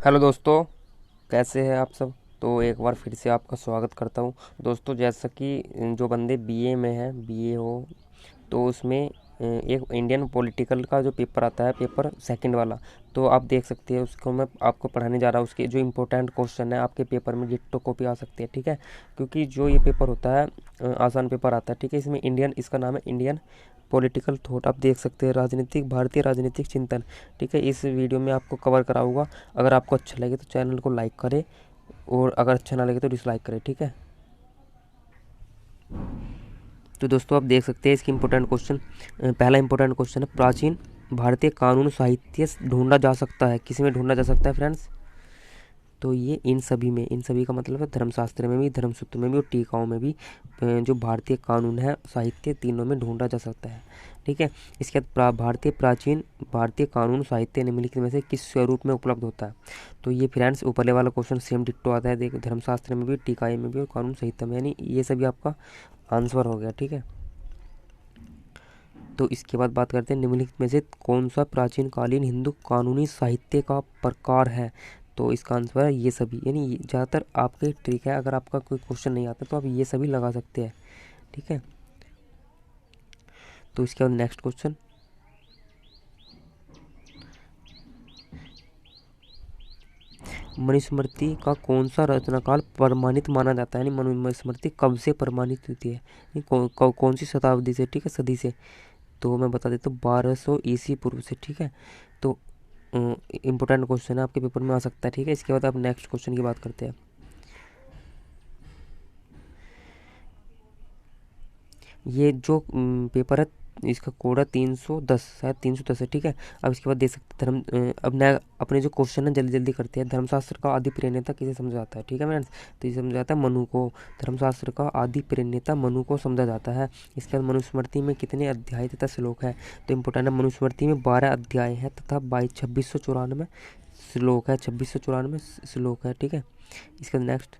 Hello दोस्तों, कैसे हैं आप सब। तो एक बार फिर से आपका स्वागत करता हूं। दोस्तों, जैसा कि जो बंदे बीए में हैं, बीए हो तो उसमें एक इंडियन पॉलिटिकल का जो पेपर आता है, पेपर सेकंड वाला, तो आप देख सकते हैं उसको मैं आपको पढ़ाने जा रहा हूँ। उसके जो इम्पोर्टेंट क्वेश्चन है आपके पेपर में डिट्टो कॉपी आ सकती है, ठीक है। क्योंकि जो ये पेपर होता है आसान पेपर आता है, ठीक है। इसमें इंडियन, इसका नाम है इंडियन पॉलिटिकल थॉट। आप देख सकते हैं राजनीतिक, भारतीय राजनीतिक चिंतन, ठीक है। इस वीडियो में आपको कवर कराऊंगा। अगर आपको अच्छा लगे तो चैनल को लाइक करें, और अगर अच्छा ना लगे तो डिसलाइक करें, ठीक है। तो दोस्तों, आप देख सकते हैं इसकी इंपॉर्टेंट क्वेश्चन। पहला इंपॉर्टेंट क्वेश्चन है, प्राचीन भारतीय कानून साहित्य ढूंढा जा सकता है, किसी में ढूंढा जा सकता है फ्रेंड्स। तो ये इन सभी में, इन सभी का मतलब है धर्मशास्त्र में भी, धर्मसूत्र में भी और टीकाओं में भी जो भारतीय कानून है साहित्य, तीनों में ढूंढा जा सकता है, ठीक है। इसके बाद भारतीय प्राचीन भारतीय कानून साहित्य निम्नलिखित में से किस स्वरूप में उपलब्ध होता है। तो ये फ्रेंड्स ऊपरले वाला क्वेश्चन सेम डिट्टो आता है, देखो, धर्मशास्त्र में भी, टीकाएं में भी और कानून संहिता में, यानी ये सभी आपका आंसर हो गया, ठीक है। तो इसके बाद बात करते हैं, निम्नलिखित में से कौन सा प्राचीन कालीन हिंदू कानूनी साहित्य का प्रकार है। तो इसका आंसर है ये सभी, यानी ज़्यादातर आपके ट्रिक है, अगर आपका कोई क्वेश्चन नहीं आता तो आप ये सभी लगा सकते हैं, ठीक है। तो इसके बाद नेक्स्ट क्वेश्चन, मनुस्मृति का कौन सा रचनाकाल प्रमाणित माना जाता है, यानी मनुस्मृति कब से प्रमाणित होती है, कौन सी शताब्दी से, ठीक है, सदी से। तो मैं बता देता हूँ 1200 ईसी पूर्व से, ठीक है। तो इम्पोर्टेंट क्वेश्चन है, आपके पेपर में आ सकता है, ठीक है। इसके बाद आप नेक्स्ट क्वेश्चन की बात करते हैं। ये जो पेपर है, इसका कोड है 310, शायद 310 है, ठीक है। अब इसके बाद देख सकते हैं अब नया अपने जो क्वेश्चन है जल्दी जल्दी करते हैं। धर्मशास्त्र का आदि प्रेरणा किसे समझा जाता है, ठीक है फ्रेंड्स। तो ये समझा जाता है मनु को। धर्मशास्त्र का आदि प्रेरणा मनु को समझा जाता है। इसके बाद मनुस्मृति में कितने अध्याय तथा श्लोक है। तो इम्पोर्टेंट है, मनुस्मृति में 12 अध्याय है तथा 2694 श्लोक है, 2694 श्लोक है, ठीक है। इसके बाद नेक्स्ट,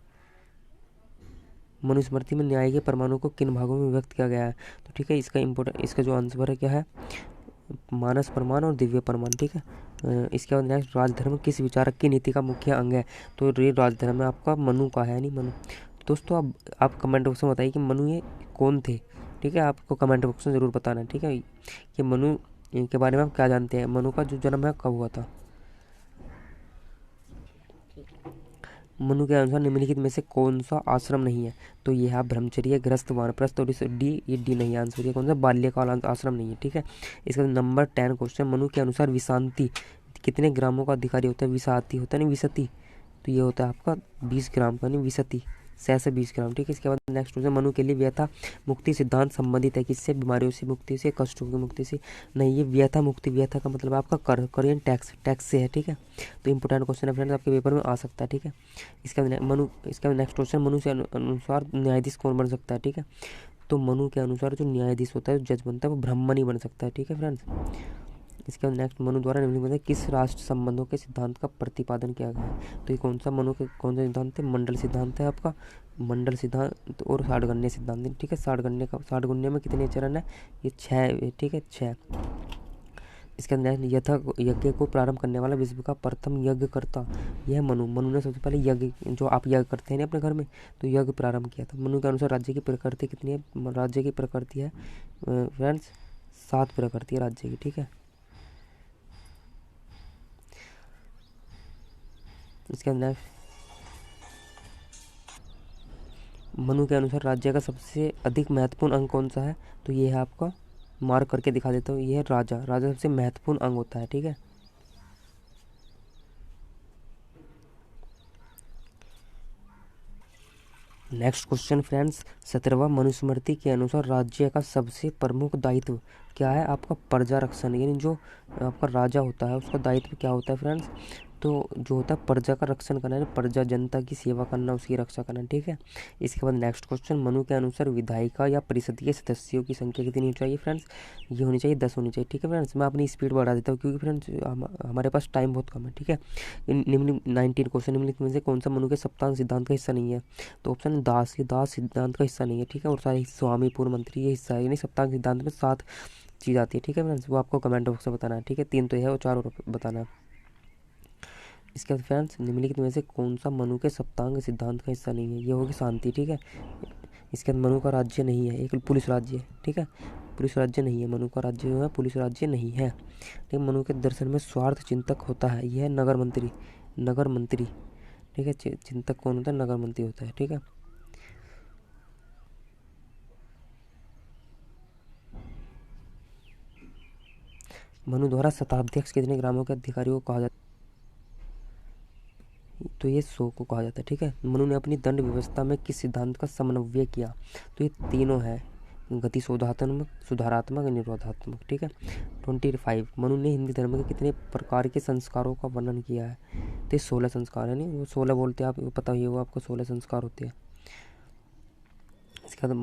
मनुस्मृति में न्याय के प्रमाणों को किन भागों में व्यक्त किया गया है। तो ठीक है, इसका इम्पोर्टेंट, इसका जो आंसर है क्या है, मानस प्रमाण और दिव्य प्रमाण, ठीक है। इसके बाद नेक्स्ट, राजधर्म किस विचारक की नीति का मुख्य अंग है। तो ये राजधर्म है आपका मनु का है, नहीं मनु। तो दोस्तों, आप कमेंट बॉक्स में बताइए कि मनु ये कौन थे, ठीक है। आपको कमेंट बॉक्स में ज़रूर बताना है, ठीक है, कि मनु के बारे में आप क्या जानते हैं, मनु का जो जन्म है कब हुआ था। मनु के अनुसार निम्नलिखित में से कौन सा आश्रम नहीं है। तो ये है ब्रह्मचर्य, गृहस्थ, वानप्रस्थ, और इस डी, ये डी नहीं है आंसर, ये कौन सा, बाल्यकाल आश्रम नहीं है, ठीक है। इसका नंबर 10 क्वेश्चन, मनु के अनुसार विशांति कितने ग्रामों का अधिकारी होता है। विसाती होता है, नहीं विसती। तो ये होता है आपका 20 ग्राम का, नहीं विसती, 100 से 20 ग्राम, ठीक है। इसके बाद नेक्स्ट क्वेश्चन, मनु के लिए व्यथा मुक्ति सिद्धांत संबंधित है किससे, बीमारियों से मुक्ति से, कष्टों की मुक्ति से। नहीं, ये व्यथा मुक्ति, व्यथा का मतलब आपका कर, कोरियन टैक्स, टैक्स से है, ठीक है। तो इंपॉर्टेंट क्वेश्चन है फ्रेंड्स, आपके पेपर में आ सकता है, ठीक है। इसका नेक्स्ट क्वेश्चन, मनु से अनुसार न्यायाधीश कौन बन सकता है, ठीक है। तो मनु के अनुसार जो न्यायाधीश होता है, जो जज बनता है, वो ब्राह्मण ही बन सकता है, ठीक है फ्रेंड्स। इसके बाद नेक्स्ट, मनु द्वारा निम्नलिखित में से किस राष्ट्र संबंधों के सिद्धांत का प्रतिपादन किया गया है। तो ये कौन सा मनु के कौन सा सिद्धांत है, मंडल सिद्धांत है आपका, मंडल सिद्धांत और साठगण्य सिद्धांत, ठीक है। साठगण्य का, साठगुण्य में कितने चरण है, ये 6, ठीक है, 6। इसके अंदर यथा यज्ञ को प्रारंभ करने वाला विश्व का प्रथम यज्ञकर्ता, यह मनु। मनु ने सबसे पहले यज्ञ, जो आप यज्ञ करते हैं ना अपने घर में, तो यज्ञ प्रारंभ किया था। मनु के अनुसार राज्य की प्रकृति कितनी है, राज्य की प्रकृति है फ्रेंड्स 7 प्रकृति है राज्य की, ठीक है। इसके अंदर मनु के अनुसार राज्य का सबसे अधिक महत्वपूर्ण अंग कौन सा है। तो ये है आपका, मार्क करके दिखा देता हूँ, ये है राजा। राजा सबसे महत्वपूर्ण अंग होता है, ठीक है। नेक्स्ट क्वेश्चन फ्रेंड्स, 17वां, मनुस्मृति के अनुसार राज्य का सबसे प्रमुख दायित्व क्या है, आपका प्रजा रक्षण, यानी जो आपका राजा होता है उसका दायित्व क्या होता है फ्रेंड्स। तो जो होता है प्रजा का रक्षण करना है, प्रजा जनता की सेवा करना, उसकी रक्षा करना, ठीक है। इसके बाद नेक्स्ट क्वेश्चन, मनु के अनुसार विधायिका या परिषद के सदस्यों की संख्या कितनी होनी चाहिए फ्रेंड्स। ये होनी चाहिए 10 होनी चाहिए, ठीक है फ्रेंड्स। मैं अपनी स्पीड बढ़ा देता हूँ क्योंकि फ्रेंड्स हमारे पास टाइम बहुत कम है, ठीक है। निम्न 19 क्वेश्चन, निम्नलिखित में से कौन सा मनु के सप्तांग सिद्धांत का हिस्सा नहीं है। तो ऑप्शन दास, ये दास सिद्धांत का हिस्सा नहीं है, ठीक है। और सारे स्वामी, पूर्व मंत्री, ये हिस्सा है, यानी सप्तांग सिद्धांत में 7 चीज़ आती है, ठीक है फ्रेंड्स। वो आपको कमेंट बॉक्स में बताना है, ठीक है। 3 तो यह है और 4 और बताना है। इसके बाद फ्रेंड्स निम्नलिखित में से कौन सा मनु के सप्तांग सिद्धांत का हिस्सा नहीं है? ये होगी शांति, ठीक है। इसके बाद मनु का राज्य नहीं है, एक पुलिस राज्य है, ठीक है। पुलिस राज्य नहीं है, मनु का राज्य जो है पुलिस राज्य नहीं है। लेकिन मनु के दर्शन में स्वार्थ चिंतक होता है, यह है नगर मंत्री, नगर मंत्री, ठीक है। चिंतक कौन होता है? नगर मंत्री होता है, ठीक है। मनु द्वारा शताध्यक्ष कितने ग्रामों के अधिकारियों को कहा जाता है? तो ये 100 को कहा जाता है, ठीक है। मनु ने अपनी दंड व्यवस्था में किस सिद्धांत का समन्वय किया? तो ये तीनों है, गति शोधात्मक, सुधारात्मक, निरोधात्मक, ठीक है। 25 मनु ने हिंदू धर्म के कितने प्रकार के संस्कारों का वर्णन किया है? तो 16 संस्कार है, नहीं वो 16 बोलते हैं, आप पता ही होगा आपको 16 संस्कार होते हैं। इसके बाद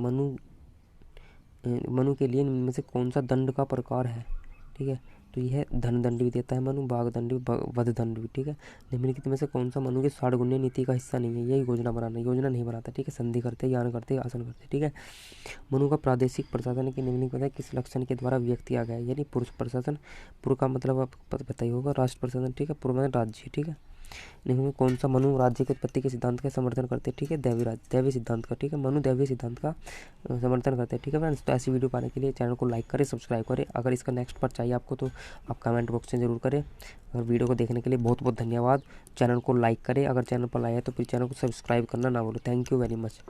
मनु के लिए इनमें से कौन सा दंड का प्रकार है? ठीक है, तो यह धन दंड भी देता है मनु, बाघ दंड भी, वध दंड भी, ठीक है। निम्नलिखित में से कौन सा मनु की 60 गुण्य नीति का हिस्सा नहीं है? यही योजना बनाना, योजना नहीं बनाता, ठीक है। संधि करते, ज्ञान करते, आसन करते, ठीक है। मनु का प्रादेशिक प्रशासन के निम्नलिखित में किस लक्षण के द्वारा व्यक्त किया गया है? यानी पुरुष प्रशासन, पुर का मतलब आप पता ही होगा, राष्ट्र प्रशासन, ठीक है। पुर मतलब राज्य, ठीक है। निम्न में कौन सा मनु राज्य की उत्पत्ति के सिद्धांत का समर्थन करते हैं? ठीक है, दैवी सिद्धांत का, ठीक है। मनु दैवी सिद्धांत का समर्थन करते हैं, ठीक है फ्रेंड्स। तो ऐसी वीडियो पाने के लिए चैनल को लाइक करें, सब्सक्राइब करें। अगर इसका नेक्स्ट पार्ट चाहिए आपको तो आप कमेंट बॉक्स में ज़रूर करें। और वीडियो को देखने के लिए बहुत बहुत धन्यवाद। चैनल को लाइक करें, अगर चैनल पर आए हैं तो फिर चैनल को सब्सक्राइब करना ना भूलें। Thank you very much.